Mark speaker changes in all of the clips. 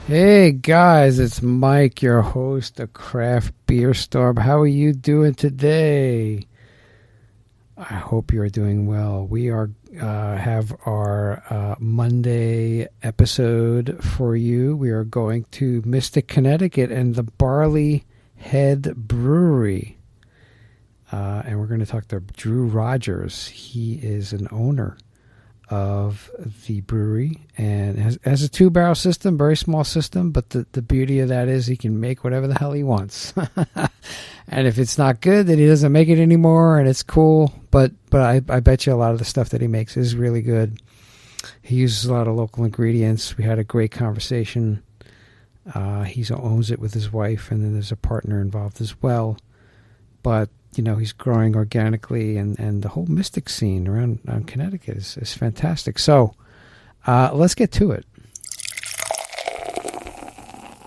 Speaker 1: Hey guys, it's Mike, your host of Craft Beer Storm. How are you doing today? I hope you're doing well. We are have our Monday episode for you. We are going to Mystic, Connecticut, and the Barley Head Brewery, and we're going to talk to Drew Rodgers. He is an owner of the brewery and has a 2-barrel system, very small system, but the beauty of that is he can make whatever the hell he wants. And if it's not good, then he doesn't make it anymore, and it's cool. But I bet you a lot of the stuff that he makes is really good. He uses a lot of local ingredients. We had a great conversation. He owns it with his wife, and then there's a partner involved as well. But you know, he's growing organically, and the whole Mystic scene around Connecticut is fantastic. So let's get to it.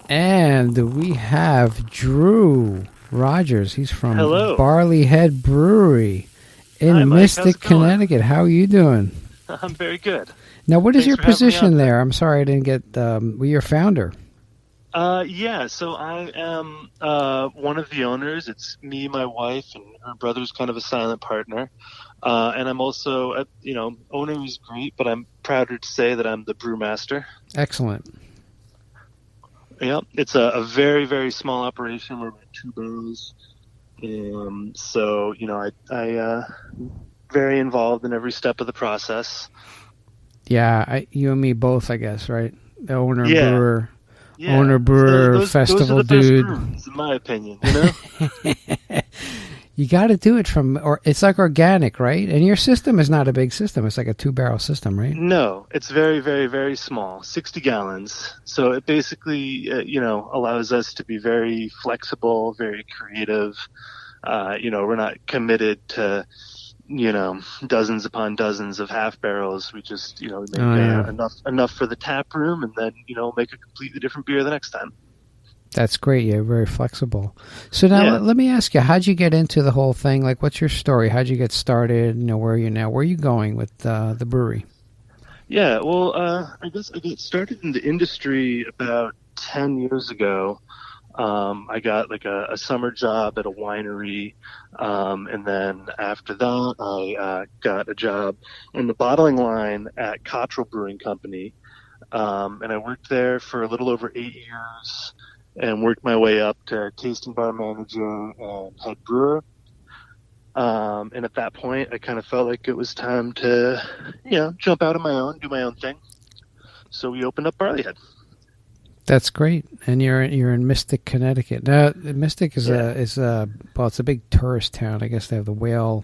Speaker 1: And we have Drew Rodgers. He's from Barley Head Brewery in
Speaker 2: Hi, Mike.
Speaker 1: Mystic, Connecticut. How are you doing?
Speaker 2: I'm very good.
Speaker 1: Now, what is
Speaker 2: Thanks
Speaker 1: your
Speaker 2: for having me
Speaker 1: position
Speaker 2: on.
Speaker 1: there? I'm sorry I didn't get. Well, you're founder.
Speaker 2: So I am one of the owners. It's me, my wife, and her brother's kind of a silent partner. And I'm also, owner is great, but I'm prouder to say that I'm the brewmaster.
Speaker 1: Excellent.
Speaker 2: Yeah, it's a very, very small operation. We're about 2 barrels. I very involved in every step of the process.
Speaker 1: Yeah, you and me both, I guess, right? The owner,
Speaker 2: Yeah.
Speaker 1: brewer.
Speaker 2: Yeah.
Speaker 1: Owner, brewer,
Speaker 2: those
Speaker 1: festival
Speaker 2: are the
Speaker 1: dude.
Speaker 2: best brews, in my opinion, you know?
Speaker 1: You got to do it or it's like organic, right? And your system is not a big system. It's like a 2-barrel system, right?
Speaker 2: No, it's very, very, very small, 60 gallons. So it basically, allows us to be very flexible, very creative. We're not committed to, dozens upon dozens of half barrels. We just, we make enough for the tap room, and then, make a completely different beer the next time.
Speaker 1: That's great. You're very flexible. So now let me ask you, how'd you get into the whole thing? Like, what's your story? How'd you get started? Where are you now? Where are you going with the brewery?
Speaker 2: Yeah, well, I guess I got started in the industry about 10 years ago. I got like a summer job at a winery. And then after that, I got a job on the bottling line at Cottrell Brewing Company. And I worked there for a little over 8 years and worked my way up to tasting bar manager and head brewer. And at that point, I kind of felt like it was time to, jump out on my own, do my own thing. So we opened up Barley Head.
Speaker 1: That's great. And you're in Mystic, Connecticut. Now, Mystic is it's a big tourist town. I guess they have the whale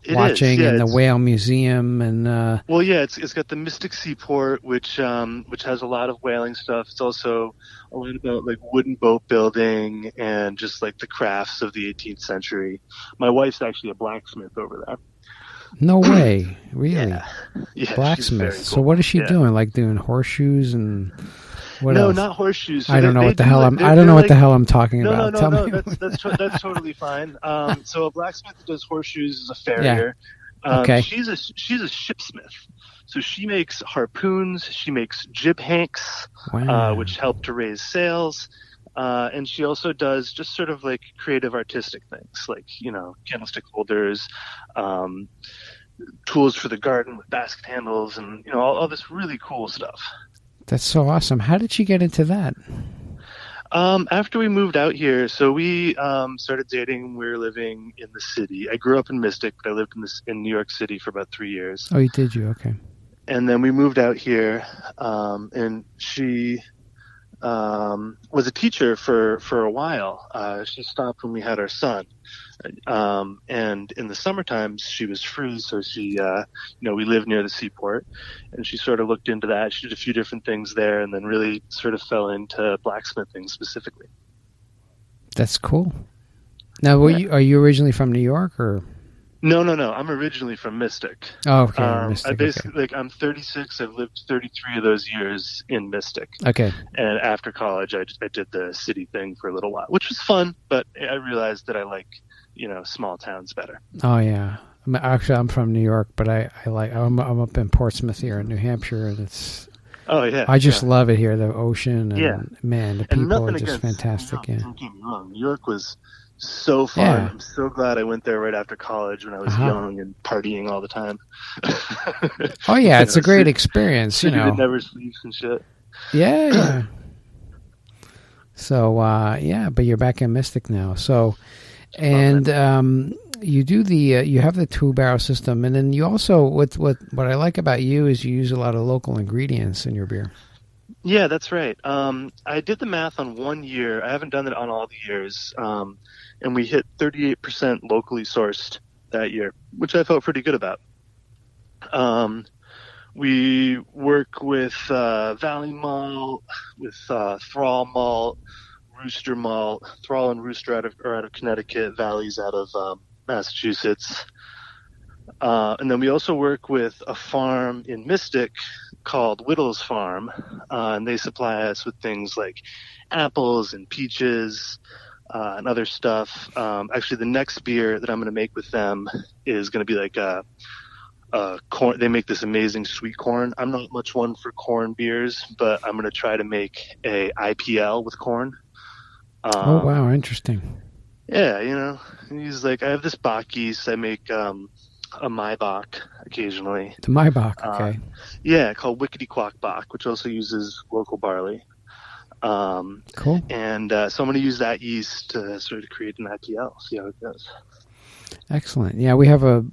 Speaker 1: watching and the whale museum and
Speaker 2: it's got the Mystic Seaport, which has a lot of whaling stuff. It's also a lot about like wooden boat building and just like the crafts of the 18th century. My wife's actually a blacksmith over there.
Speaker 1: No way, really?
Speaker 2: Yeah,
Speaker 1: blacksmith.
Speaker 2: Cool.
Speaker 1: So what is she doing? Like doing horseshoes and what
Speaker 2: no,
Speaker 1: else?
Speaker 2: not horseshoes. So
Speaker 1: I don't know what the hell I'm.
Speaker 2: I don't
Speaker 1: know what the hell I'm talking about.
Speaker 2: No. That's totally fine. So a blacksmith that does horseshoes is a farrier.
Speaker 1: Yeah. Okay.
Speaker 2: She's a shipsmith. So she makes harpoons. She makes jib hanks, which help to raise sails. And she also does just sort of like creative artistic things, like candlestick holders, tools for the garden with basket handles, and all this really cool stuff.
Speaker 1: That's so awesome. How did she get into that?
Speaker 2: After we moved out here, so we started dating. We were living in the city. I grew up in Mystic, but I lived in New York City for about 3 years.
Speaker 1: Oh, you did? Okay.
Speaker 2: And then we moved out here, and she was a teacher for a while. She stopped when we had our son. And in the summer times she was free. So she, we live near the seaport, and she sort of looked into that. She did a few different things there, and then really sort of fell into blacksmithing specifically.
Speaker 1: That's cool. Now, are you originally from New York or?
Speaker 2: No. I'm originally from Mystic.
Speaker 1: Oh, okay. Mystic,
Speaker 2: I basically, I'm 36. I've lived 33 of those years in Mystic.
Speaker 1: Okay.
Speaker 2: And after college, I did the city thing for a little while, which was fun, but I realized that I like, small towns better.
Speaker 1: Oh, yeah. I'm from New York, but I'm up in Portsmouth here in New Hampshire, and it's
Speaker 2: Oh yeah,
Speaker 1: I just
Speaker 2: yeah,
Speaker 1: love it here, the ocean,
Speaker 2: yeah.
Speaker 1: and man, the
Speaker 2: And
Speaker 1: people are
Speaker 2: nothing
Speaker 1: just
Speaker 2: against New
Speaker 1: fantastic.
Speaker 2: York.
Speaker 1: Yeah.
Speaker 2: Don't get me wrong. New York was so fun.
Speaker 1: Yeah.
Speaker 2: I'm so glad I went there right after college when I was
Speaker 1: Uh-huh.
Speaker 2: young and partying all the time.
Speaker 1: Oh yeah,
Speaker 2: You
Speaker 1: it's a
Speaker 2: know,
Speaker 1: great experience,
Speaker 2: city that never sleeps and shit.
Speaker 1: Yeah, yeah. So yeah, but you're back in Mystic now. So
Speaker 2: Loving
Speaker 1: and
Speaker 2: it.
Speaker 1: you do the you have the 2-barrel system, and then you also what I like about you is you use a lot of local ingredients in your beer.
Speaker 2: Yeah, that's right. I did the math on 1 year. I haven't done it on all the years. And we hit 38% locally sourced that year, which I felt pretty good about. Um, we work with Valley Malt, with Thrall Malt, Rooster Malt. Thrall and Rooster are out of Connecticut, Valley's out of Massachusetts. And then we also work with a farm in Mystic called Whittle's Farm, and they supply us with things like apples and peaches and other stuff. Actually, the next beer that I'm going to make with them is going to be like a corn. They make this amazing sweet corn. I'm not much one for corn beers, but I'm going to try to make a IPL with corn.
Speaker 1: Oh wow, interesting.
Speaker 2: Yeah, he's like, I have this Bach yeast. I make a Maibach occasionally.
Speaker 1: The Maibach, okay.
Speaker 2: Yeah, called Wickety Quack Bach, which also uses local barley.
Speaker 1: Cool.
Speaker 2: And so I'm going to use that yeast to sort of create an IPL. See how it goes.
Speaker 1: Excellent. Yeah, we have a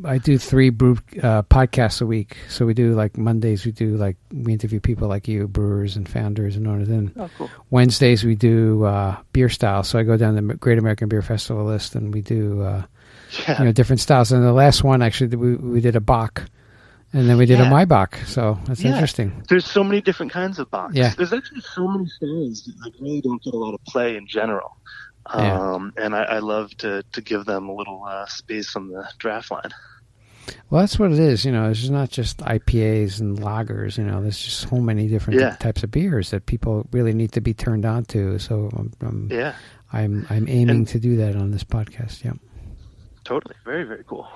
Speaker 1: I do 3 brew podcasts a week. So we do like Mondays we interview people like you, brewers and founders and owners. And
Speaker 2: cool.
Speaker 1: Wednesdays we do beer styles. So I go down the Great American Beer Festival list and we do different styles. And the last one actually we did a Bach, and then we did a Maibach. So that's interesting.
Speaker 2: There's so many different kinds of Bachs.
Speaker 1: Yeah.
Speaker 2: There's actually so many styles that really don't get a lot of play in general. And I love to give them a little space on the draft line.
Speaker 1: Well, that's what it is. It's not just IPAs and lagers. There's just so many different types of beers that people really need to be turned on to. So I'm aiming to do that on this podcast. Yeah.
Speaker 2: Totally. Very, very cool.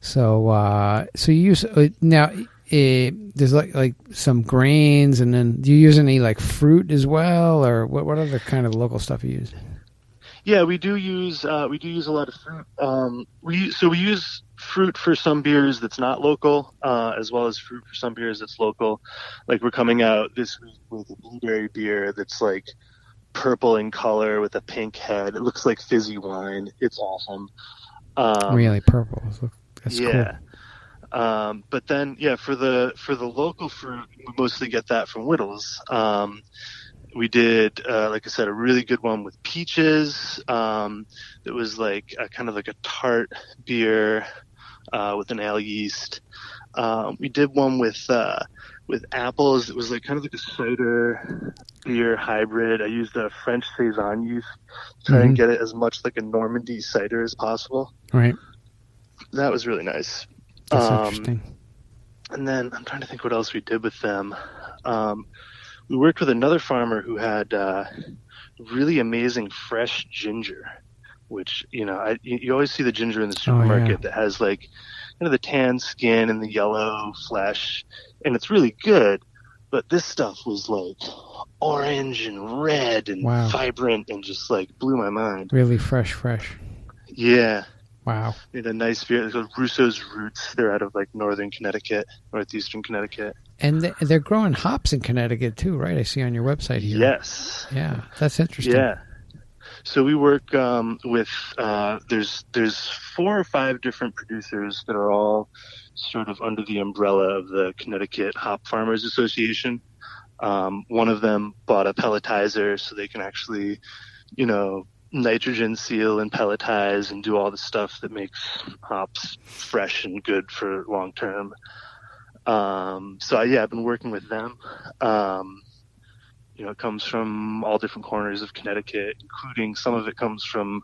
Speaker 1: So you use now. There's like some grains, and then do you use any like fruit as well, or what other kind of local stuff you use?
Speaker 2: Yeah, we do use a lot of fruit. We use fruit for some beers that's not local, as well as fruit for some beers that's local. Like we're coming out this week with a blueberry beer that's like purple in color with a pink head. It looks like fizzy wine. It's awesome.
Speaker 1: Really purple. That's cool.
Speaker 2: But then for the local fruit, we mostly get that from Whittles. We did, like I said, a really good one with peaches. It was like kind of like a tart beer with an ale yeast. We did one with apples. It was like kind of like a cider beer hybrid. I used a French Saison yeast to try and get it as much like a Normandy cider as possible.
Speaker 1: Right.
Speaker 2: That was really nice.
Speaker 1: That's interesting.
Speaker 2: And then I'm trying to think what else we did with them. We worked with another farmer who had really amazing fresh ginger, which, you always see the ginger in the supermarket that has like kind of the tan skin and the yellow flesh, and it's really good. But this stuff was like orange and red and vibrant and just like blew my mind.
Speaker 1: Really fresh.
Speaker 2: Yeah.
Speaker 1: Wow.
Speaker 2: Made a nice beer. It's called Russo's Roots. They're out of like northeastern Connecticut.
Speaker 1: And they're growing hops in Connecticut too, right? I see on your website here.
Speaker 2: Yes.
Speaker 1: Yeah, that's interesting.
Speaker 2: Yeah. So we work with there's 4 or 5 different producers that are all sort of under the umbrella of the Connecticut Hop Farmers Association. One of them bought a pelletizer so they can actually, nitrogen seal and pelletize and do all the stuff that makes hops fresh and good for long term. I've been working with them. It comes from all different corners of Connecticut, including some of it comes from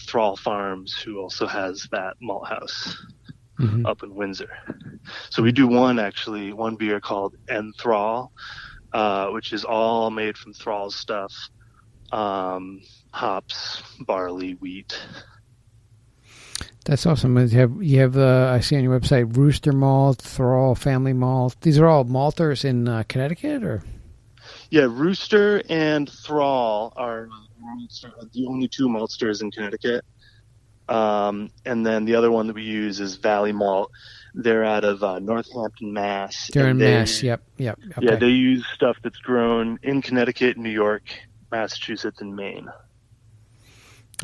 Speaker 2: Thrall Farms, who also has that malt house up in Windsor. So we do one beer called Enthrall, which is all made from Thrall's stuff. Hops, barley, wheat.
Speaker 1: That's awesome. You have I see on your website Rooster Malt, Thrall Family Malt. These are all malters in Connecticut, or?
Speaker 2: Yeah, Rooster and Thrall are the only two maltsters in Connecticut. And then the other one that we use is Valley Malt. They're out of Northampton, Mass.
Speaker 1: They're in Mass. Yep. Okay.
Speaker 2: Yeah, they use stuff that's grown in Connecticut, New York, Massachusetts, and Maine.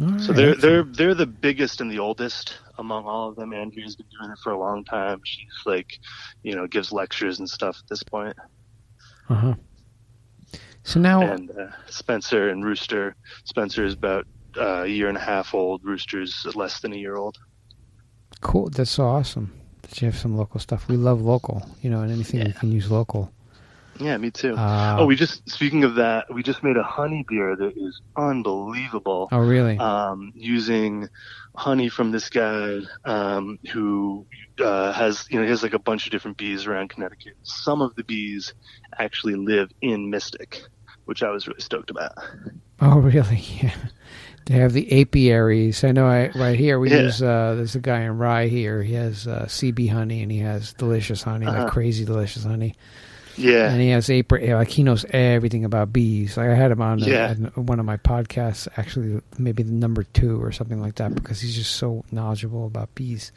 Speaker 1: All
Speaker 2: So
Speaker 1: right.
Speaker 2: they're the biggest and the oldest among all of them. Andrea's been doing it for a long time. She's like, gives lectures and stuff at this point.
Speaker 1: Uh-huh. So now,
Speaker 2: and Spencer and Rooster. Spencer is about a year and a half old. Rooster's less than a year old.
Speaker 1: Cool. That's so awesome that you have some local stuff. We love local, and anything we can use local.
Speaker 2: Yeah, me too. Speaking of that, we just made a honey beer that is unbelievable.
Speaker 1: Oh, really?
Speaker 2: Using honey from this guy who has like a bunch of different bees around Connecticut. Some of the bees actually live in Mystic, which I was really stoked about.
Speaker 1: Oh, really? Yeah. They have the apiaries. I know. Right here we use. There's a guy in Rye here. He has CB honey, and he has delicious honey, like crazy delicious honey.
Speaker 2: Yeah,
Speaker 1: and he has like he knows everything about bees. Like I had him on one of my podcasts, actually maybe the number 2 or something like that, because he's just so knowledgeable about bees.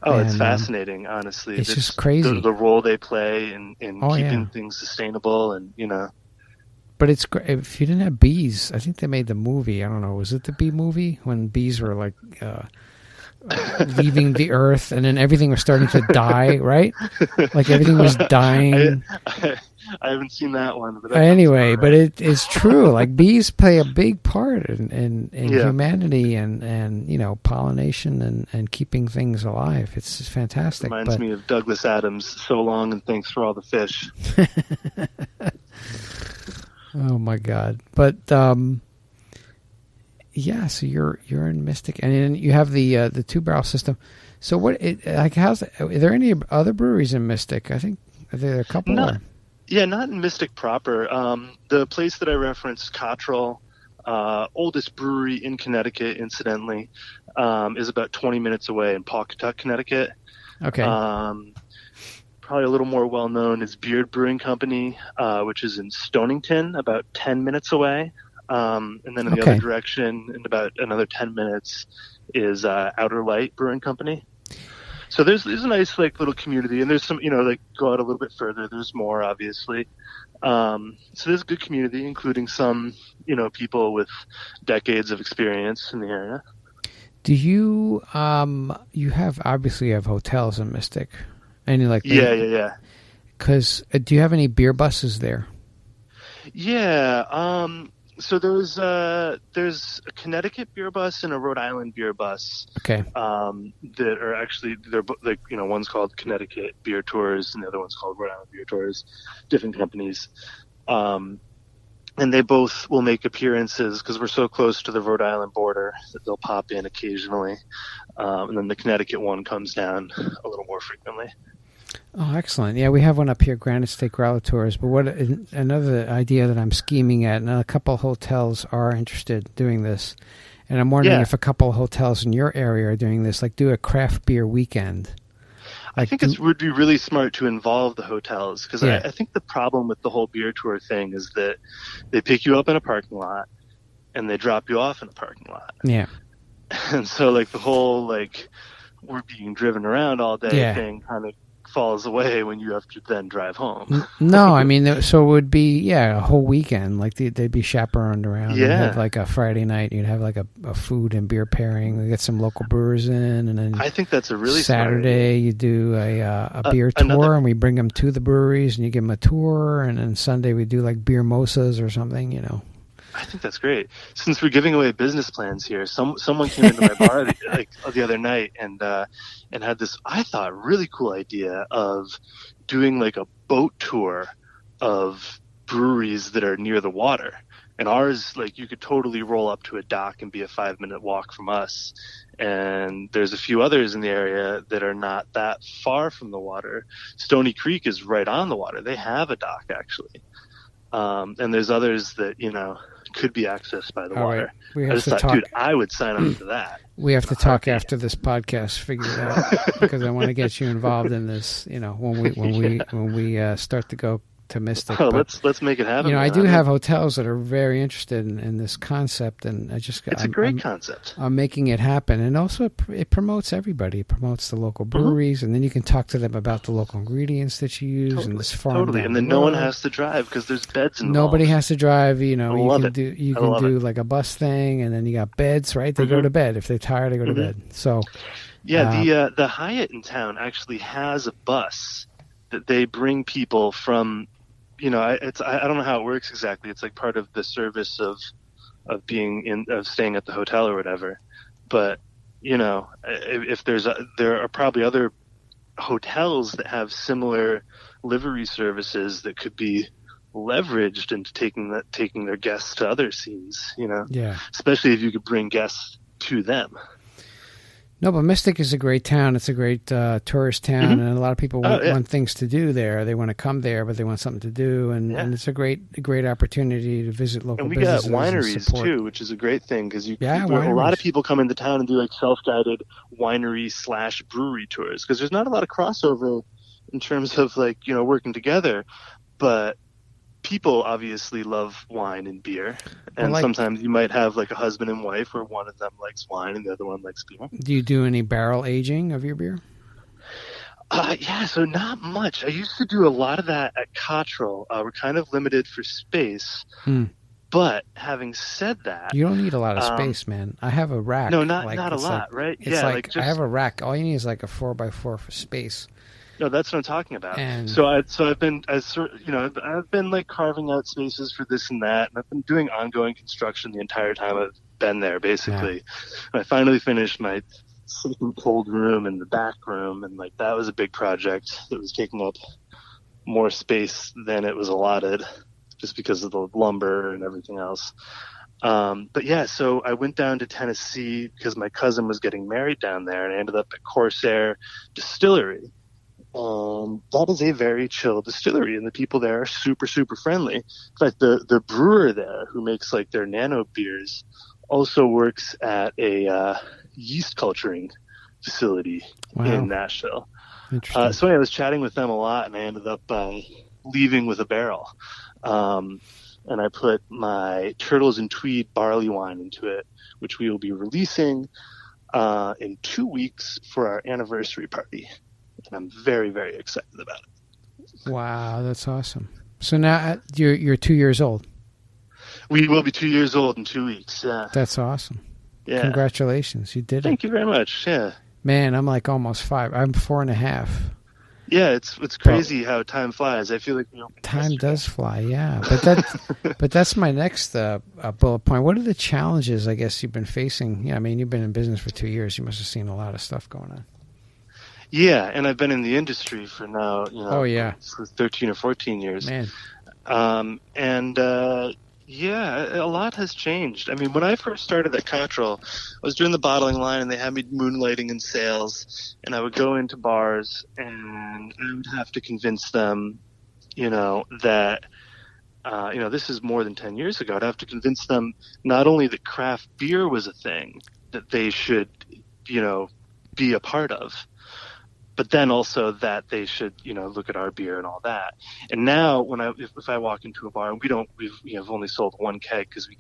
Speaker 2: Oh, it's fascinating, honestly.
Speaker 1: It's just crazy.
Speaker 2: The role they play in keeping things sustainable and,
Speaker 1: But it's great. If you didn't have bees, I think they made the movie. I don't know. Was it the bee movie when bees were like leaving the earth and then everything was starting to die, right? Like everything was dying.
Speaker 2: I haven't seen that one. But
Speaker 1: anyway, but it's true. Like bees play a big part in humanity and pollination and keeping things alive. It's just fantastic.
Speaker 2: Reminds me of Douglas Adams. So long and thanks for all the fish.
Speaker 1: Oh my God! But so you're in Mystic, and then you have the 2-barrel system. So are there any other breweries in Mystic? I think there are a couple.
Speaker 2: Not in Mystic proper. The place that I referenced, Cottrell, oldest brewery in Connecticut, incidentally, is about 20 minutes away in Pawcatuck, Connecticut.
Speaker 1: Okay.
Speaker 2: Probably a little more well-known is Beard Brewing Company, which is in Stonington, about 10 minutes away. And then in the other direction, in about another 10 minutes, is Outer Light Brewing Company. So there's a nice little community, and there's some, go out a little bit further, there's more, obviously. So there's a good community, including some, people with decades of experience in the area.
Speaker 1: Do you, you have hotels in Mystic? Any
Speaker 2: Yeah.
Speaker 1: Because do you have any beer buses there?
Speaker 2: Yeah. So there's a Connecticut beer bus and a Rhode Island beer bus.
Speaker 1: Okay.
Speaker 2: That are actually one's called Connecticut Beer Tours and the other one's called Rhode Island Beer Tours. Different companies. And they both will make appearances because we're so close to the Rhode Island border that they'll pop in occasionally. And then the Connecticut one comes down a little more frequently.
Speaker 1: Oh, excellent. Yeah, we have one up here, Granite State Growler Tours. But another idea that I'm scheming at, and a couple hotels are interested in doing this, and I'm wondering if a couple hotels in your area are doing this, like do a craft beer weekend.
Speaker 2: I think it would be really smart to involve the hotels, because I think the problem with the whole beer tour thing is that they pick you up in a parking lot and they drop you off in a parking lot.
Speaker 1: Yeah.
Speaker 2: And so the whole we're being driven around all day thing kind of falls away when you have to then drive home.
Speaker 1: No, I mean, so it would be, a whole weekend. Like they'd be chaperoned around. Yeah. You'd have like a Friday night, you'd have like a food and beer pairing. We get some local brewers in, and then
Speaker 2: I think that's a really
Speaker 1: Saturday you do a beer tour, and we bring them to the breweries, and you give them a tour, and then Sunday we do like beer mosas or something,
Speaker 2: I think that's great. Since we're giving away business plans here, someone came into my bar the other night and had this, I thought, really cool idea of doing like a boat tour of breweries that are near the water. And ours, you could totally roll up to a dock and be a 5-minute walk from us. And there's a few others in the area that are not that far from the water. Stony Creek is right on the water. They have a dock, actually. And there's others that, could be accessed by the
Speaker 1: All
Speaker 2: water.
Speaker 1: right. We
Speaker 2: I
Speaker 1: have
Speaker 2: just
Speaker 1: to
Speaker 2: thought,
Speaker 1: talk.
Speaker 2: dude, I would sign up for that.
Speaker 1: We have to talk after this podcast, figure it out, because I want to get you involved in this. When we start to go to Mystic.
Speaker 2: Oh,
Speaker 1: but,
Speaker 2: let's make it happen.
Speaker 1: I do have hotels that are very interested in this concept, and
Speaker 2: it's a great concept.
Speaker 1: I'm making it happen, and also it promotes everybody. It promotes the local breweries, and then you can talk to them about the local ingredients that you use and this farm.
Speaker 2: Totally, and then no one has to drive because there's beds involved.
Speaker 1: Nobody has to drive. You can
Speaker 2: do
Speaker 1: like a bus thing, and then you got beds. Right, they go to bed if they're tired. They go to bed. So
Speaker 2: yeah, the Hyatt in town actually has a bus that they bring people from. I don't know how it works exactly. It's like part of the service of staying at the hotel or whatever. But if there are probably other hotels that have similar livery services that could be leveraged into taking their guests to other scenes.
Speaker 1: Yeah.
Speaker 2: Especially if you could bring guests to them.
Speaker 1: No, but Mystic is a great town. It's a great tourist town, and a lot of people want things to do there. They want to come there, but they want something to do, and it's a great opportunity to visit local businesses.
Speaker 2: And we got wineries too, which is a great thing because a
Speaker 1: wineries.
Speaker 2: lot of people come into town and do like self-guided winery/brewery tours because there's not a lot of crossover in terms of like working together, but people obviously love wine and beer, and sometimes you might have like a husband and wife where one of them likes wine and the other one likes beer.
Speaker 1: Do you do any barrel aging of your beer?
Speaker 2: Yeah, so not much. I used to do a lot of that at Cottrell. We're kind of limited for space, but having said that,
Speaker 1: you don't need a lot of space, man. I have a rack.
Speaker 2: No, not a lot, right?
Speaker 1: It's I have a rack. All you need is like a 4x4 for space.
Speaker 2: No, that's what I'm talking about. I've been like carving out spaces for this and that, and I've been doing ongoing construction the entire time I've been there, basically. Yeah. I finally finished my sleeping cold room in the back room, and like that was a big project that was taking up more space than it was allotted, just because of the lumber and everything else. But yeah, so I went down to Tennessee because my cousin was getting married down there, and I ended up at Corsair Distillery. That is a very chill distillery, and the people there are super, super friendly. In fact, the brewer there, who makes like their nano beers, also works at a yeast culturing facility in Nashville.
Speaker 1: Interesting.
Speaker 2: So I was chatting with them a lot, and I ended up leaving with a barrel. And I put my Turtles and Tweed barley wine into it, which we will be releasing in 2 weeks for our anniversary party. And I'm very, very excited about it.
Speaker 1: Wow, that's awesome. So now you're 2 years old.
Speaker 2: We will be 2 years old in 2 weeks. Yeah.
Speaker 1: That's awesome.
Speaker 2: Yeah.
Speaker 1: Congratulations, you did it.
Speaker 2: Thank you very much. Yeah.
Speaker 1: Man, I'm like almost 5. I'm 4.5.
Speaker 2: Yeah, it's crazy how time flies. I feel like
Speaker 1: time does fly. Yeah, but that's my next bullet point. What are the challenges I guess you've been facing? Yeah, I mean you've been in business for 2 years. You must have seen a lot of stuff going on.
Speaker 2: Yeah, and I've been in the industry for now, 13 or 14 years.
Speaker 1: Man.
Speaker 2: A lot has changed. I mean, when I first started at Cottrell, I was doing the bottling line, and they had me moonlighting in sales, and I would go into bars, and I would have to convince them, that, this is more than 10 years ago. I'd have to convince them not only that craft beer was a thing that they should, be a part of, but then also that they should, look at our beer and all that. And now, if I walk into a bar, and we've only sold one keg because we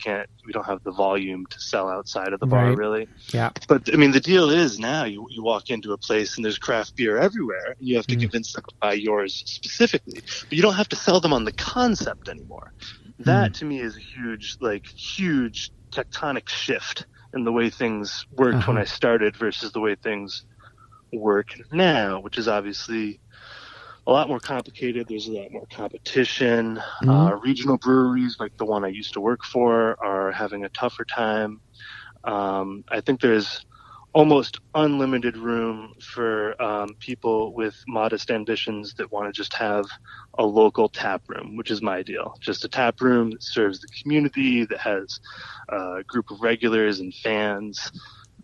Speaker 2: don't have the volume to sell outside of the bar, really.
Speaker 1: Yeah.
Speaker 2: But I mean, the deal is now you walk into a place and there's craft beer everywhere, and you have to convince them to buy yours specifically. But you don't have to sell them on the concept anymore. That to me is a huge tectonic shift in the way things worked when I started versus the way things work now, which is obviously a lot more complicated. There's a lot more competition. Regional breweries like the one I used to work for are having a tougher time. I think there's almost unlimited room for people with modest ambitions that want to just have a local tap room, which is my deal. Just a tap room that serves the community, that has a group of regulars and fans.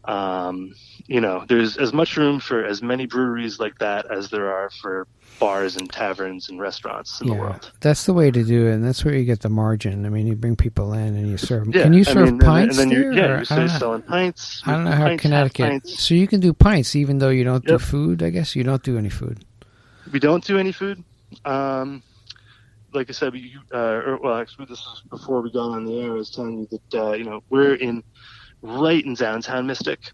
Speaker 2: There's as much room for as many breweries like that as there are for bars and taverns and restaurants in the world.
Speaker 1: That's the way to do it, and that's where you get the margin. I mean, you bring people in and you serve them.
Speaker 2: Yeah,
Speaker 1: Can you serve pints
Speaker 2: and then
Speaker 1: there?
Speaker 2: you're selling pints.
Speaker 1: I don't know how
Speaker 2: pints,
Speaker 1: Connecticut. So you can do pints even though you don't do food. I guess you don't do any food.
Speaker 2: We don't do any food. Like I said, actually, this was before we got on the air. I was telling you that we're right in downtown Mystic.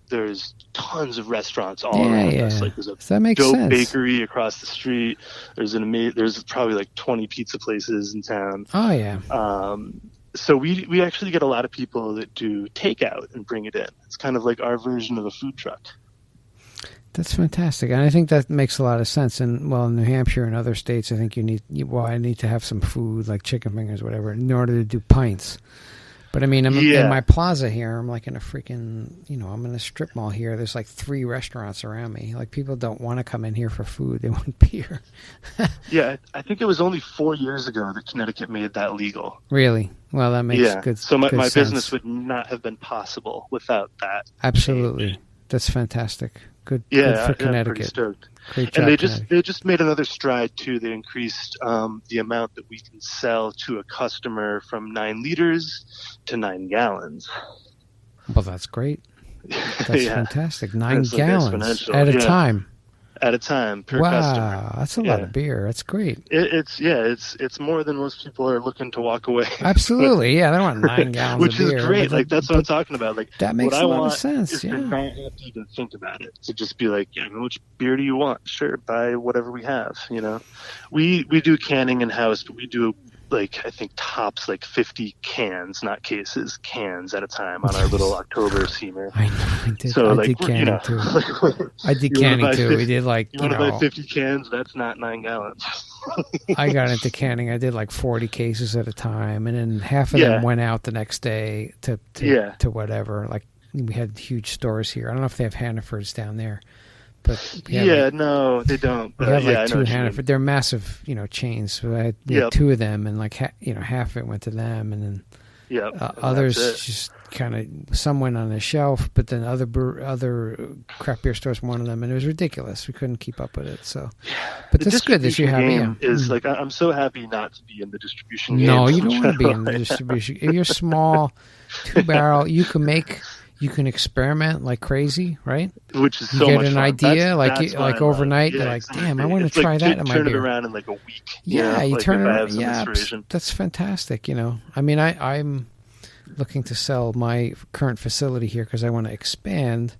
Speaker 2: There's tons of restaurants all around us. Like there's a dope bakery across the street. There's probably like 20 pizza places in town.
Speaker 1: Oh yeah.
Speaker 2: So we actually get a lot of people that do takeout and bring it in. It's kind of like our version of a food truck.
Speaker 1: That's fantastic, and I think that makes a lot of sense. And in New Hampshire and other states, I think I need to have some food like chicken fingers, whatever, in order to do pints. But I mean, I'm in my plaza here. I'm like in a freaking, I'm in a strip mall here. There's like 3 restaurants around me. Like people don't want to come in here for food; they want beer.
Speaker 2: Yeah, I think it was only 4 years ago that Connecticut made that legal.
Speaker 1: Really? Well, that makes good.
Speaker 2: So my
Speaker 1: sense.
Speaker 2: Business would not have been possible without that.
Speaker 1: Absolutely,
Speaker 2: change.
Speaker 1: That's fantastic. Good for Connecticut.
Speaker 2: Stoked.
Speaker 1: Great job,
Speaker 2: and they just made another stride too. They increased the amount that we can sell to a customer from 9 liters to 9 gallons.
Speaker 1: Well, that's great. That's fantastic. 9 gallons
Speaker 2: like
Speaker 1: at a time.
Speaker 2: At a time per customer.
Speaker 1: Wow, that's a lot of beer. That's great.
Speaker 2: It's more than most people are looking to walk away.
Speaker 1: Absolutely, yeah. They don't want 9 gallons
Speaker 2: which
Speaker 1: of beer.
Speaker 2: Is great. Like that's what I'm talking about. Like
Speaker 1: that makes a lot of sense.
Speaker 2: Is to not have to even think about it. To just be like, how much beer do you want? Sure, buy whatever we have. We do canning in house, but we do I think tops 50 cans, not cases, cans at a time on our little October steamer.
Speaker 1: I know. I did. So I did canning too. I did canning too. We did
Speaker 2: you want to buy 50 cans? That's not 9 gallons.
Speaker 1: I got into canning. I did 40 cases at a time, and then half of them went out the next day to whatever. Like we had huge stores here. I don't know if they have Hannafords down there. But
Speaker 2: no, they don't.
Speaker 1: We have 2 Hannaford. They're massive, chains. So I had 2 of them, and half of it went to them, and then others just kind of some went on the shelf, but then other craft beer stores wanted them, and it was ridiculous. We couldn't keep up with it. So, but that's good that you have them.
Speaker 2: Is I'm so happy not to be in the distribution game.
Speaker 1: No, you don't want to be in the distribution. If you're small, 2-barrel, you can experiment like crazy, right?
Speaker 2: Which is so much fun.
Speaker 1: You get an idea, like overnight, you're like, damn, I want to try that in my beer.
Speaker 2: Turn it around in a week.
Speaker 1: Yeah, you turn it around. Yeah, that's fantastic, I mean, I'm looking to sell my current facility here because I want to expand.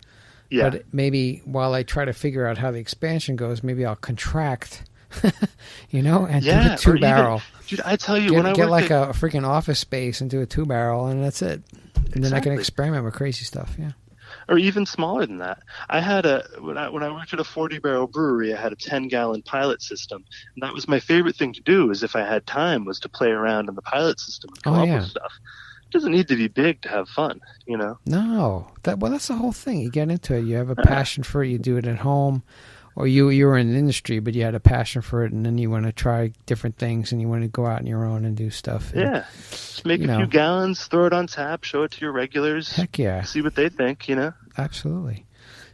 Speaker 1: Yeah. But maybe while I try to figure out how the expansion goes, maybe I'll contract, and do a 2-barrel.
Speaker 2: Dude, I tell you, when I
Speaker 1: get a freaking office space and do a 2-barrel, and that's it. And then I can experiment with crazy stuff,
Speaker 2: or even smaller than that. I had when I worked at a 40-barrel brewery, I had a 10-gallon pilot system, and that was my favorite thing to do. Is if I had time, was to play around in the pilot system and come up with stuff. It doesn't need to be big to have fun,
Speaker 1: No, that's the whole thing. You get into it. You have a passion for it. You do it at home, or you were in the industry, but you had a passion for it, and then you want to try different things, and you want to go out on your own and do stuff. And,
Speaker 2: just make a few gallons, throw it on tap, show it to your regulars.
Speaker 1: Heck yeah.
Speaker 2: See what they think,
Speaker 1: Absolutely.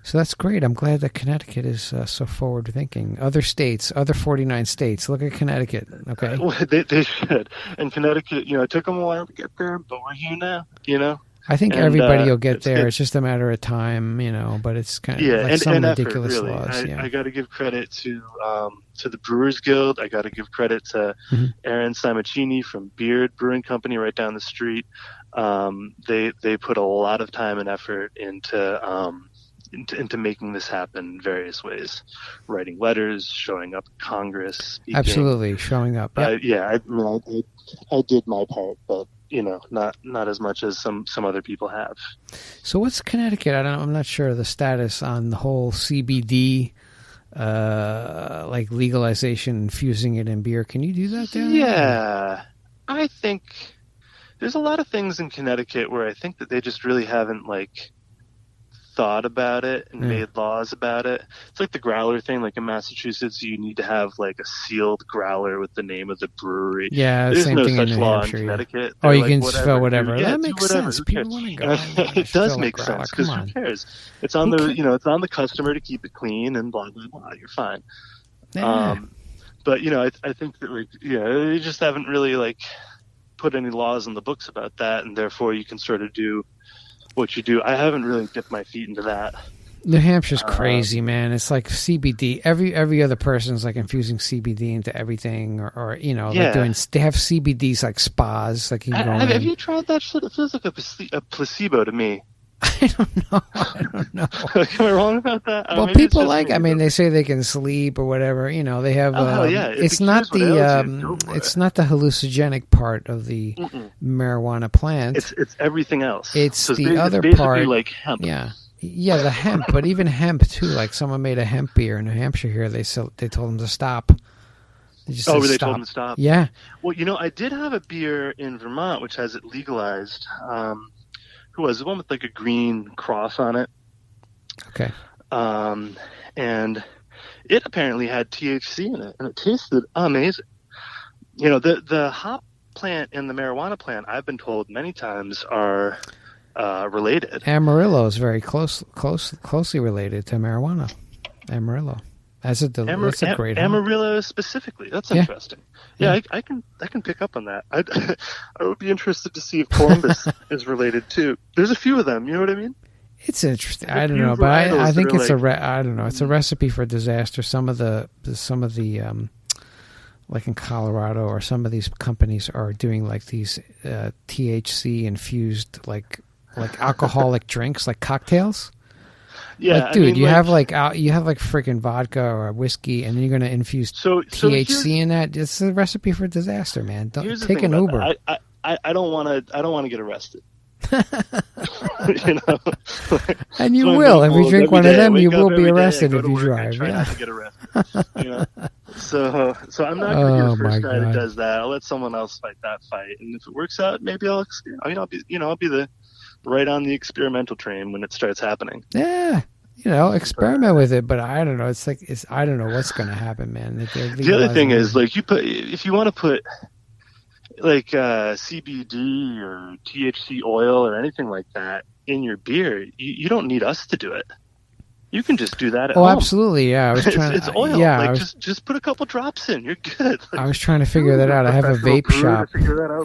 Speaker 1: So that's great. I'm glad that Connecticut is so forward-thinking. Other states, other 49 states, look at Connecticut, okay?
Speaker 2: Well, they should. And Connecticut, it took them a while to get there, but we're here now,
Speaker 1: I think everybody will get there. It's just a matter of time, but it's kind of some ridiculous
Speaker 2: effort, really.
Speaker 1: laws.
Speaker 2: I got to give credit to the Brewers Guild. I got to give credit to Aaron Simacchini from Beard Brewing Company right down the street. They put a lot of time and effort into making this happen in various ways, writing letters, showing up at Congress, speaking.
Speaker 1: Absolutely, showing up.
Speaker 2: Yep. I did my part, but not as much as some other people have.
Speaker 1: So what's Connecticut? I'm not sure of the status on the whole CBD, legalization, infusing it in beer. Can you do that down there?
Speaker 2: Yeah, I think there's a lot of things in Connecticut where I think that they just really haven't thought about it and made laws about it. It's like the growler thing. Like in Massachusetts, you need to have like a sealed growler with the name of the brewery.
Speaker 1: Yeah,
Speaker 2: there's
Speaker 1: same
Speaker 2: no
Speaker 1: thing
Speaker 2: such
Speaker 1: in New
Speaker 2: law
Speaker 1: Hampshire,
Speaker 2: in
Speaker 1: yeah.
Speaker 2: Connecticut.
Speaker 1: Oh,
Speaker 2: They're
Speaker 1: you
Speaker 2: like,
Speaker 1: can
Speaker 2: whatever,
Speaker 1: fill whatever.
Speaker 2: dude.
Speaker 1: That
Speaker 2: Yeah,
Speaker 1: makes
Speaker 2: whatever.
Speaker 1: sense.
Speaker 2: Who
Speaker 1: People
Speaker 2: cares?
Speaker 1: want to go.
Speaker 2: It does make sense because
Speaker 1: Come on.
Speaker 2: who cares? It's on it's on the customer to keep it clean and blah blah blah. You're fine.
Speaker 1: Yeah.
Speaker 2: But I think that like they just haven't really like put any laws in the books about that, and therefore you can sort of do what you do. I haven't really dipped my feet into that.
Speaker 1: New Hampshire's crazy, man. It's like CBD. Every other person's like infusing CBD into everything, or like doing. They have CBDs like spas. Like you can go
Speaker 2: have you tried that shit? It feels like a placebo to me.
Speaker 1: I don't know.
Speaker 2: Am I wrong about that?
Speaker 1: Well, people like. I mean, they say they can sleep or whatever. They have. It's not it's not the hallucinogenic part of the marijuana plant.
Speaker 2: It's everything else.
Speaker 1: It's the
Speaker 2: it's
Speaker 1: other
Speaker 2: basically
Speaker 1: part.
Speaker 2: Like hemp.
Speaker 1: Yeah, the hemp, but even hemp too. Like someone made a hemp beer in New Hampshire here. They told them to stop. They just
Speaker 2: told them to stop?
Speaker 1: Yeah.
Speaker 2: Well, I did have a beer in Vermont which has it legalized. Who was the one with like a green cross on it?
Speaker 1: Okay.
Speaker 2: And it apparently had THC in it, and it tasted amazing. The hop plant and the marijuana plant, I've been told many times, are related.
Speaker 1: Amarillo is very closely related to marijuana. Amarillo, that's a great
Speaker 2: Amarillo specifically. That's interesting. Yeah. I can pick up on that. I would be interested to see if Columbus is related too. There's a few of them. You know what I mean?
Speaker 1: It's interesting. I don't know, but I think it's I don't know. It's a recipe for disaster. Some of the like in Colorado, or some of these companies are doing like these THC infused like alcoholic drinks, like cocktails.
Speaker 2: Yeah,
Speaker 1: like, dude, you have freaking vodka or whiskey, and then you're going to infuse THC in that. It's a recipe for disaster, man. Don't take an Uber.
Speaker 2: I don't want to get arrested.
Speaker 1: And you will if you drink one of them. You will be arrested if you drive.
Speaker 2: Try not to get arrested. So I'm not going to be the first guy that does that. I'll let someone else fight that fight, and if it works out, maybe I'll be the right on the experimental train when it starts happening.
Speaker 1: Yeah. Experiment with it, but I don't know. I don't know what's going to happen, man.
Speaker 2: The other thing is, like, if you want to put like CBD or THC oil or anything like that in your beer, you don't need us to do it. You can just do that at home.
Speaker 1: Oh, absolutely, yeah. I was trying.
Speaker 2: It's oil. Yeah, just put a couple drops in. You're good.
Speaker 1: I was trying to figure that out. I have a vape shop.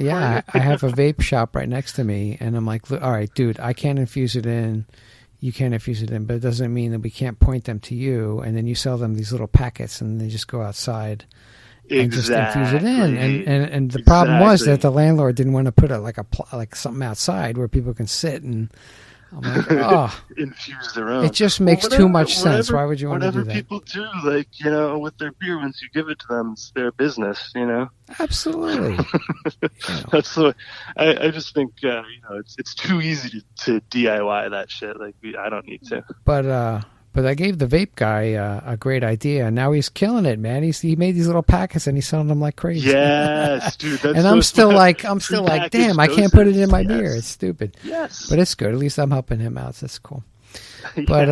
Speaker 1: Yeah, I have a vape shop right next to me, and I'm like, all right, dude, I can't infuse it in. You can't infuse it in, but it doesn't mean that we can't point them to you. And then you sell them these little packets, and they just go outside and just infuse it in. And the problem was that the landlord didn't want to put like something outside where people can sit and. I'm like,
Speaker 2: infuse their own.
Speaker 1: It just makes too much sense. Why would you want to do that?
Speaker 2: Whatever people do, like, with their beer, once you give it to them, it's their business,
Speaker 1: Absolutely.
Speaker 2: That's the way. I just think, it's too easy to DIY that shit. Like, I don't need to.
Speaker 1: But I gave the vape guy a great idea, and now he's killing it, man. He made these little packets, and he's selling them like crazy.
Speaker 2: Yes, dude. That's
Speaker 1: and I'm still like, damn, I can't put it in my beer. It's stupid.
Speaker 2: Yes,
Speaker 1: but it's good. At least I'm helping him out. So that's cool. But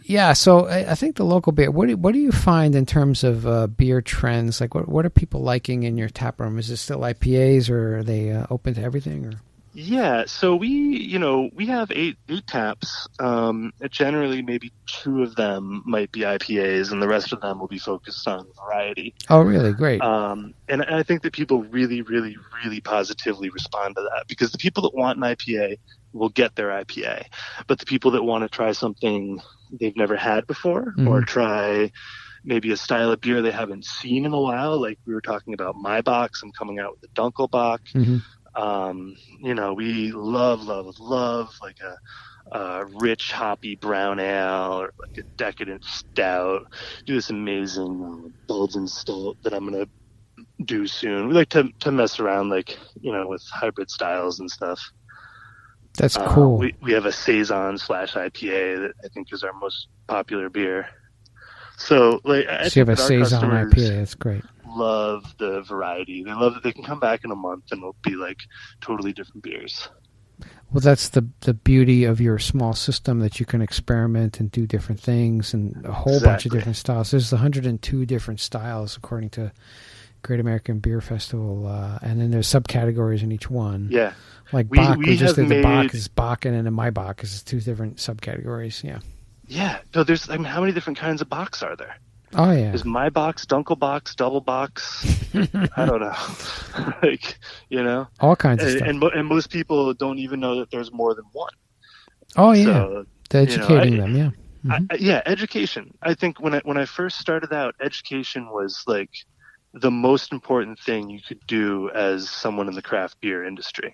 Speaker 1: yeah. So I think the local beer. What do you find in terms of beer trends? Like, what are people liking in your tap room? Is it still IPAs, or are they open to everything? Or
Speaker 2: yeah, so we have eight taps. Generally, maybe 2 of them might be IPAs, and the rest of them will be focused on variety.
Speaker 1: Oh, really? Great.
Speaker 2: And I think that people really, really, really positively respond to that, because the people that want an IPA will get their IPA, but the people that want to try something they've never had before, or try maybe a style of beer they haven't seen in a while, like we were talking about my box, I'm coming out with the Dunkelbach. We love like a rich hoppy brown ale, or like a decadent stout. Do this amazing Belgian stout that I'm gonna do soon. We like to mess around, like, with hybrid styles and stuff.
Speaker 1: That's cool.
Speaker 2: We have a Saison /IPA that I think is our most popular beer. So, like, I think
Speaker 1: you have a Saison IPA. That's great.
Speaker 2: Love the variety. They love that they can come back in a month and it'll be like totally different beers.
Speaker 1: Well, that's the beauty of your small system, that you can experiment and do different things and a whole bunch of different styles. There's 102 different styles according to Great American Beer Festival, and then there's subcategories in each one.
Speaker 2: Yeah.
Speaker 1: Like Bach, we just did the Bach is Bakken, and then my Bach is 2 different subcategories. Yeah.
Speaker 2: Yeah. No, there's, I mean, how many different kinds of Bachs are there?
Speaker 1: Oh, yeah.
Speaker 2: There's my box, Dunkel box, double box. I don't know. Like, you know?
Speaker 1: All kinds of stuff.
Speaker 2: And most people don't even know that there's more than one.
Speaker 1: Oh, yeah.
Speaker 2: So,
Speaker 1: educating them, yeah.
Speaker 2: Mm-hmm. Education. I think when I first started out, education was like the most important thing you could do as someone in the craft beer industry,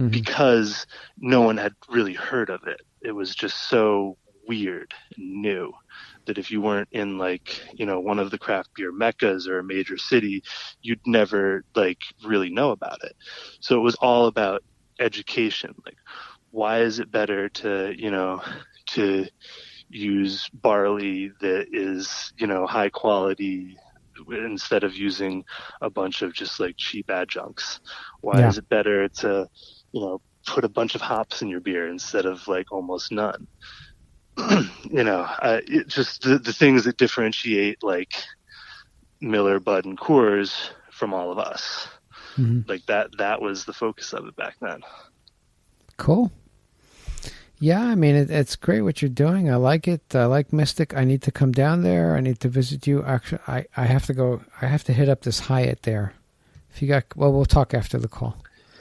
Speaker 2: because no one had really heard of it. It was just so weird and new that if you weren't in like, you know, one of the craft beer meccas or a major city, you'd never like really know about it. So it was all about education. Like, why is it better to, you know, to use barley that is, you know, high quality instead of using a bunch of just like cheap adjuncts? Why is it better to, you know, put a bunch of hops in your beer instead of like almost none? You know, it just the things that differentiate like Miller, Bud, and Coors from all of us. Like that was the focus of it back then.
Speaker 1: Cool. Yeah, I mean, it's great what you're doing. I like it. I like Mystic. I need to come down there. I need to visit you. Actually, I have to go. I have to hit up this Hyatt there. If you got, well, we'll talk after the call.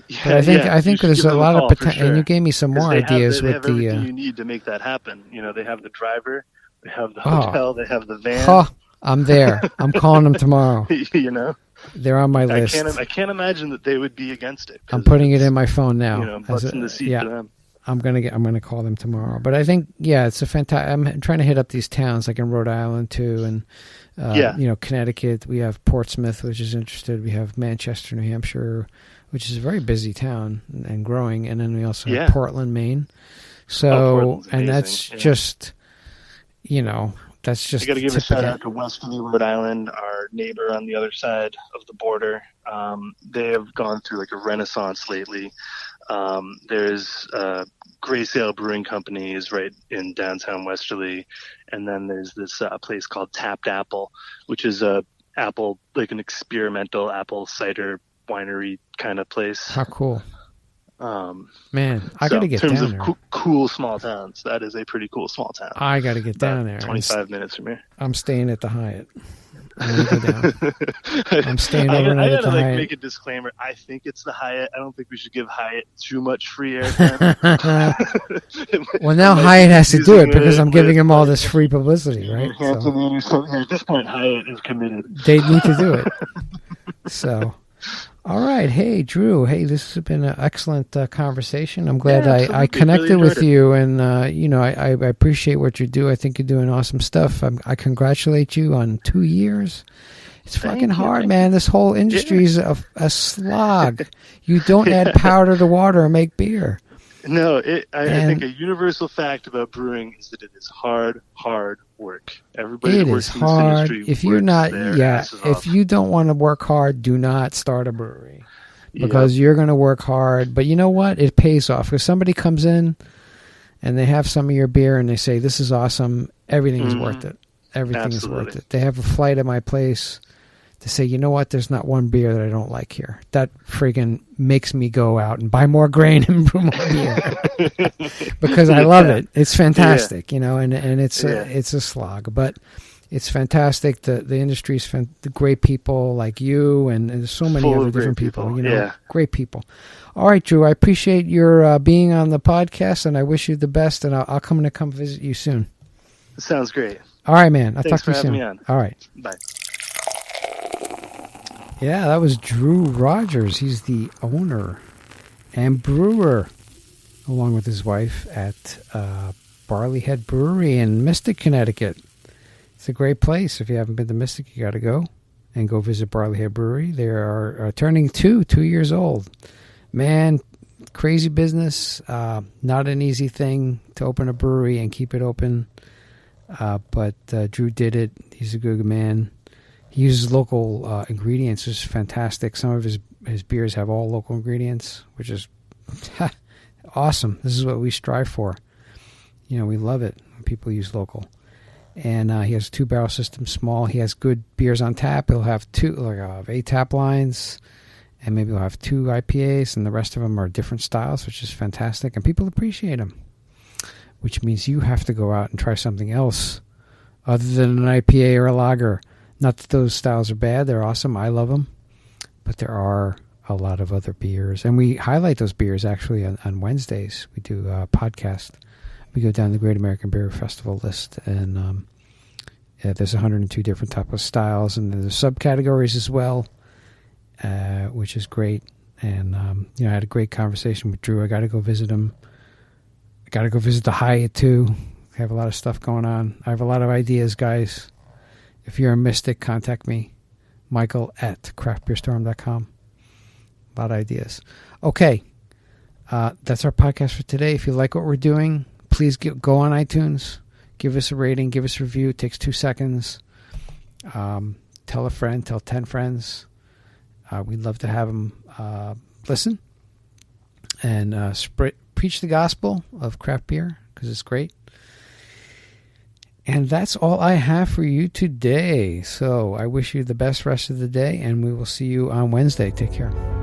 Speaker 2: Yeah,
Speaker 1: but I think there's a lot of potential,
Speaker 2: sure.
Speaker 1: And you gave me some more ideas
Speaker 2: they
Speaker 1: with
Speaker 2: have
Speaker 1: the.
Speaker 2: Everything you need to make that happen. You know, they have the driver, they have the hotel, they have the van.
Speaker 1: Oh, I'm there. I'm calling them tomorrow.
Speaker 2: You know,
Speaker 1: they're on my list.
Speaker 2: I can't imagine that they would be against it.
Speaker 1: I'm putting it in my phone now.
Speaker 2: You know, butts in the seat for them.
Speaker 1: I'm gonna call them tomorrow. But I think it's a fantastic. I'm trying to hit up these towns like in Rhode Island too, and you know, Connecticut. We have Portsmouth, which is interested. We have Manchester, New Hampshire, which is a very busy town and growing, and then we also have Portland, Maine. So and that's just, you know, that's just.
Speaker 2: I got to give a shout out to Westerly, Rhode Island, our neighbor on the other side of the border. They have gone through like a renaissance lately. There's Gray Sail Brewing Company is right in downtown Westerly, and then there's this place called Tapped Apple, which is an experimental apple cider winery kind of place.
Speaker 1: How cool! Man, I got to get down there. In terms
Speaker 2: of cool small towns, that is a pretty cool small town.
Speaker 1: I got to get down there.
Speaker 2: 25 minutes from here.
Speaker 1: I'm staying at the Hyatt. I'm gonna go down. I'm staying overnight at the Hyatt.
Speaker 2: Make a disclaimer. I think it's the Hyatt. I don't think we should give Hyatt too much free airtime.
Speaker 1: Well, now Hyatt has to do it because I'm giving him all this free publicity, right?
Speaker 2: So, at this point, Hyatt is committed.
Speaker 1: They need to do it. So, all right. Hey, Drew. Hey, this has been an excellent conversation. I'm glad I connected with you, and you know, I appreciate what you do. I think you're doing awesome stuff. I congratulate you on 2 years. It's fucking hard, man. This whole industry is a slog. You don't add powder to water and make beer.
Speaker 2: No, I think a universal fact about brewing is that it is hard work. Everybody that works in this industry
Speaker 1: if you're not, if you don't want to work hard, do not start a brewery because you're going to work hard. But you know what? It pays off. If somebody comes in and they have some of your beer and they say, "This is awesome," everything is worth it. Everything is worth it. They have a flight at my place to say, you know what, there's not one beer that I don't like here. That friggin' makes me go out and buy more grain and brew more beer because I love it. It's fantastic, you know, and it's a slog, but it's fantastic. The industry's the great people like you and there's so many other different people, you know, great people. All right, Drew, I appreciate your being on the podcast, and I wish you the best, and I'll come visit you soon.
Speaker 2: Sounds great.
Speaker 1: All right, man. I'll talk to you soon.
Speaker 2: Thanks for having me on.
Speaker 1: All right.
Speaker 2: Bye.
Speaker 1: Yeah, that was Drew Rodgers. He's the owner and brewer, along with his wife, at Barley Head Brewery in Mystic, Connecticut. It's a great place. If you haven't been to Mystic, you got to go and go visit Barley Head Brewery. They are turning 2 years old. Man, crazy business. Not an easy thing to open a brewery and keep it open. But Drew did it. He's a good man. He uses local ingredients, which is fantastic. Some of his beers have all local ingredients, which is awesome. This is what we strive for. You know, we love it when people use local. And he has 2-barrel system, small. He has good beers on tap. He'll have 8 tap lines, and maybe he'll have 2 IPAs, and the rest of them are different styles, which is fantastic. And people appreciate them, which means you have to go out and try something else other than an IPA or a lager. Not that those styles are bad. They're awesome. I love them. But there are a lot of other beers. And we highlight those beers, actually, on Wednesdays. We do a podcast. We go down the Great American Beer Festival list, and there's 102 different types of styles, and there's subcategories as well, which is great. And I had a great conversation with Drew. I got to go visit him. I got to go visit the Hyatt too. I have a lot of stuff going on. I have a lot of ideas, guys. If you're a mystic, contact me, Michael at craftbeerstorm.com. A lot of ideas. Okay, that's our podcast for today. If you like what we're doing, please go on iTunes, give us a rating, give us a review. It takes 2 seconds. Tell a friend, tell 10 friends. We'd love to have them listen and preach the gospel of craft beer, because it's great. And that's all I have for you today. So I wish you the best rest of the day, and we will see you on Wednesday. Take care.